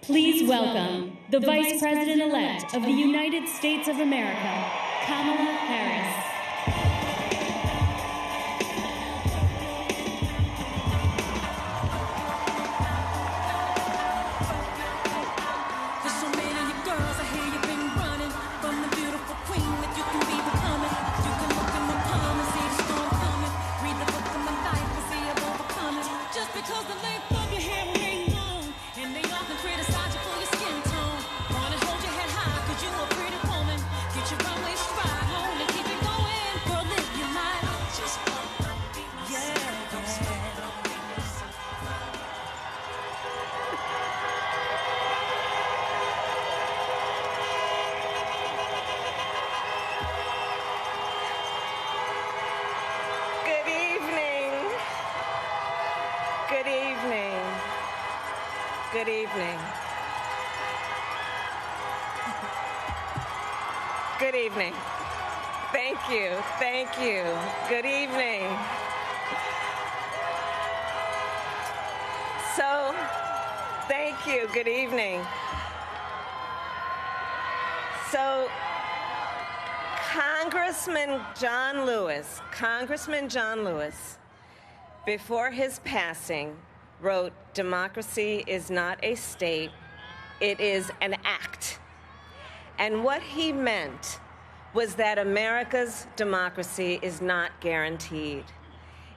Please welcome the Vice President-elect of the United States of America, Kamala Harris. Good evening. Good evening. Thank you. Thank you. Good evening. So, thank you. Good evening. So, Congressman John Lewis, before his passing, wrote, "Democracy is not a state, it is an act." And what he meant was that America's democracy is not guaranteed.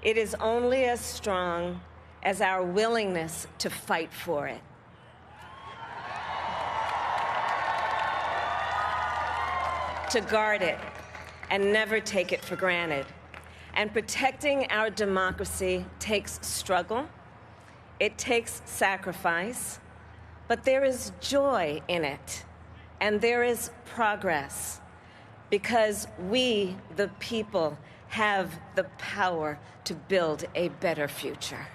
It is only as strong as our willingness to fight for it. To guard it and never take it for granted. And protecting our democracy takes struggle. It takes sacrifice, but there is joy in it, and there is progress, because we, the people, have the power to build a better future.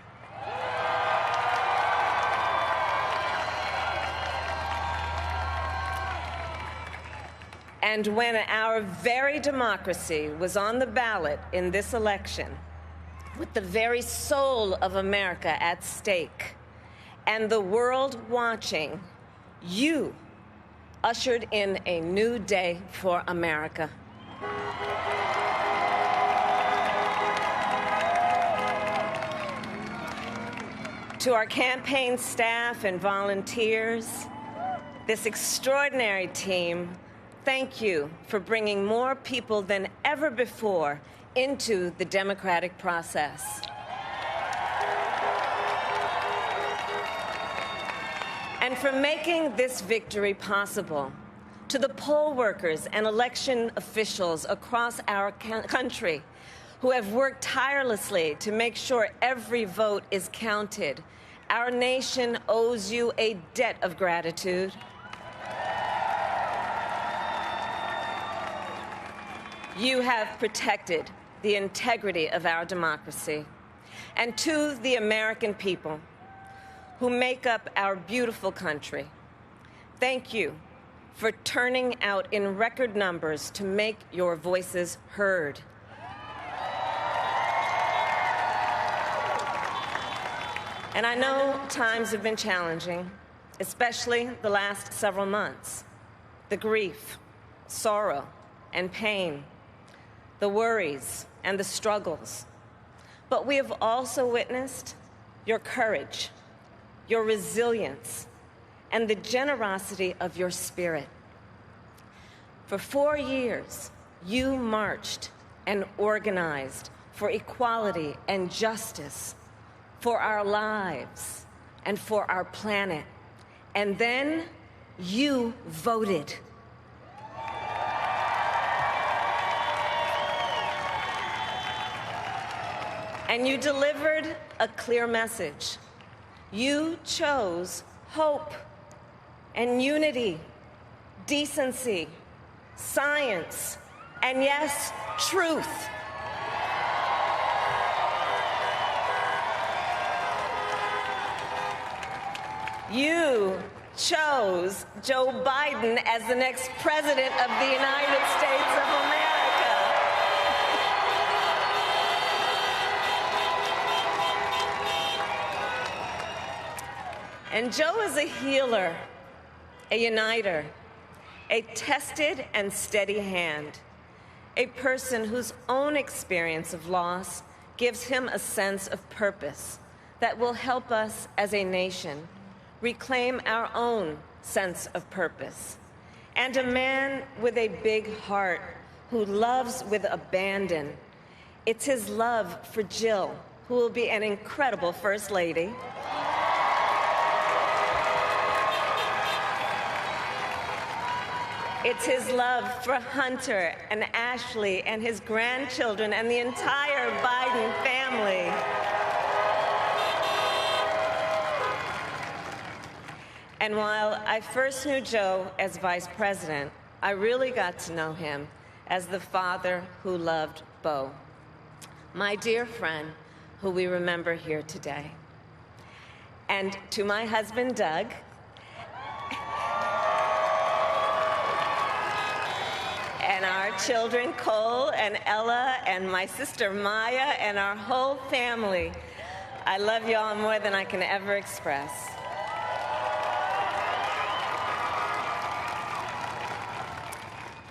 And when our very democracy was on the ballot in this election, with the very soul of America at stake and the world watching, you ushered in a new day for America. To our campaign staff and volunteers, this extraordinary team, thank you for bringing more people than ever before into the democratic process. And for making this victory possible. To the poll workers and election officials across our country who have worked tirelessly to make sure every vote is counted, our nation owes you a debt of gratitude. You have protected the integrity of our democracy. And to the American people who make up our beautiful country, thank you for turning out in record numbers to make your voices heard. And I know times have been challenging, especially the last several months. The grief, sorrow, and pain, the worries and the struggles. But we have also witnessed your courage, your resilience, and the generosity of your spirit. For 4 years, you marched and organized for equality and justice, for our lives and for our planet. And then you voted. And you delivered a clear message. You chose hope and unity, decency, science, and yes, truth. You chose Joe Biden as the next president of the United States of America. And Joe is a healer, a uniter, a tested and steady hand, a person whose own experience of loss gives him a sense of purpose that will help us as a nation reclaim our own sense of purpose. And a man with a big heart who loves with abandon. It's his love for Jill, who will be an incredible First Lady. It's his love for Hunter and Ashley and his grandchildren and the entire Biden family. And while I first knew Joe as vice president, I really got to know him as the father who loved Bo, my dear friend who we remember here today. And to my husband, Doug, and our children, Cole and Ella, and my sister, Maya, and our whole family, I love you all more than I can ever express.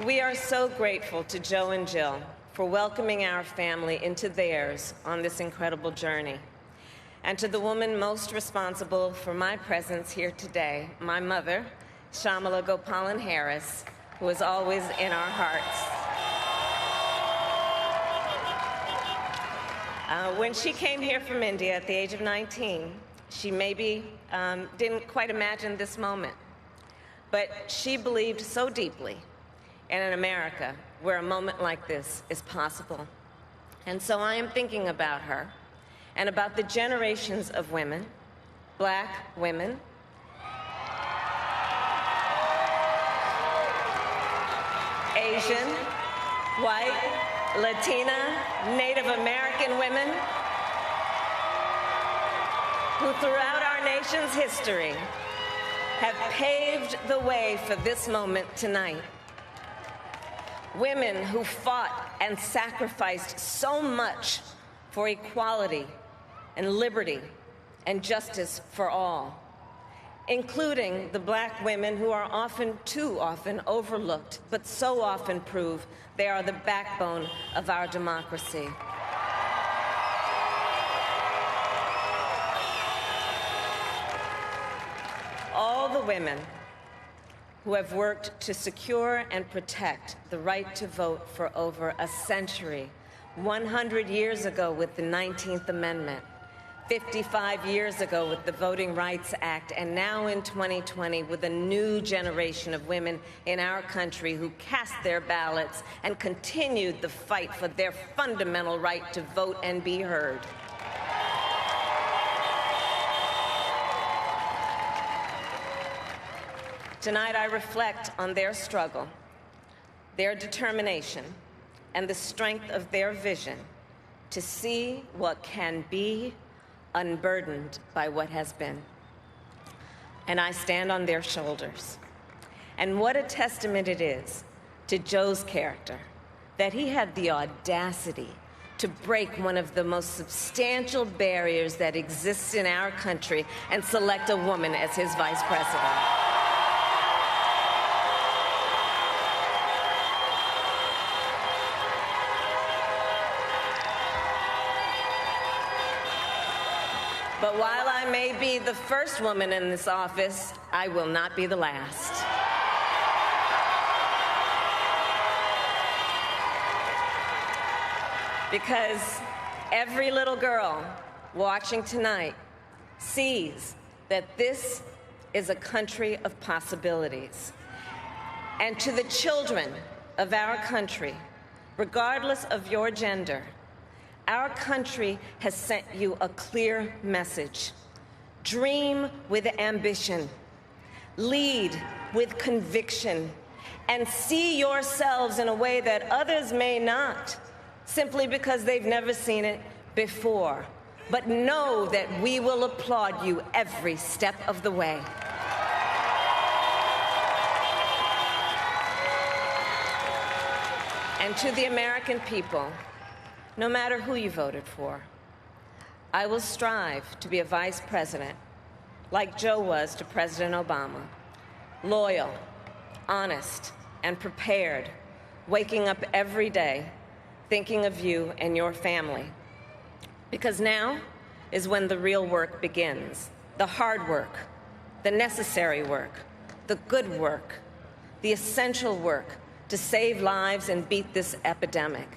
We are so grateful to Joe and Jill for welcoming our family into theirs on this incredible journey. And to the woman most responsible for my presence here today, my mother, Shamala Gopalan Harris, who is always in our hearts. When she came here from India at the age of 19, she maybe didn't quite imagine this moment, but she believed so deeply in an America where a moment like this is possible. And so I am thinking about her and about the generations of women, Black women, Asian, white, Latina, Native American women who throughout our nation's history have paved the way for this moment tonight. Women who fought and sacrificed so much for equality and liberty and justice for all, including the Black women who are often, too often, overlooked, but so often prove they are the backbone of our democracy. All the women who have worked to secure and protect the right to vote for over a century, 100 years ago with the 19th Amendment, 55 years ago with the Voting Rights Act, and now in 2020 with a new generation of women in our country who cast their ballots and continued the fight for their fundamental right to vote and be heard. Tonight, I reflect on their struggle, their determination, and the strength of their vision to see what can be unburdened by what has been. And I stand on their shoulders. And what a testament it is to Joe's character that he had the audacity to break one of the most substantial barriers that exists in our country and select a woman as his vice president. But while I may be the first woman in this office, I will not be the last. Because every little girl watching tonight sees that this is a country of possibilities. And to the children of our country, regardless of your gender, our country has sent you a clear message. Dream with ambition, lead with conviction, and see yourselves in a way that others may not, simply because they've never seen it before. But know that we will applaud you every step of the way. And to the American people, no matter who you voted for, I will strive to be a vice president like Joe was to President Obama, loyal, honest, and prepared, waking up every day thinking of you and your family. Because now is when the real work begins, the hard work, the necessary work, the good work, the essential work to save lives and beat this epidemic,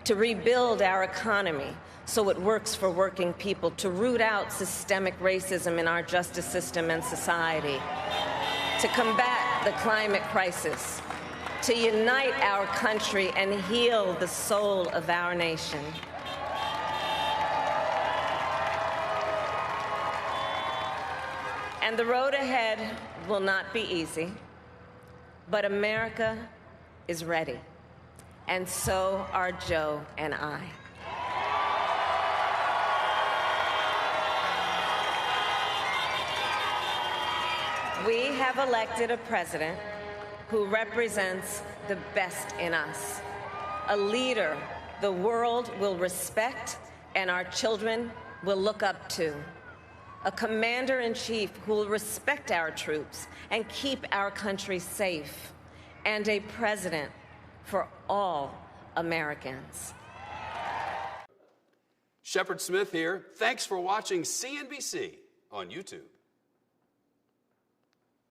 to rebuild our economy so it works for working people, to root out systemic racism in our justice system and society, to combat the climate crisis, to unite our country and heal the soul of our nation. And the road ahead will not be easy, but America is ready, and so are Joe and I. We have elected a president who represents the best in us, a leader the world will respect and our children will look up to, a commander-in-chief who will respect our troops and keep our country safe, and a president for all Americans. Shepard Smith here. Thanks for watching CNBC on YouTube.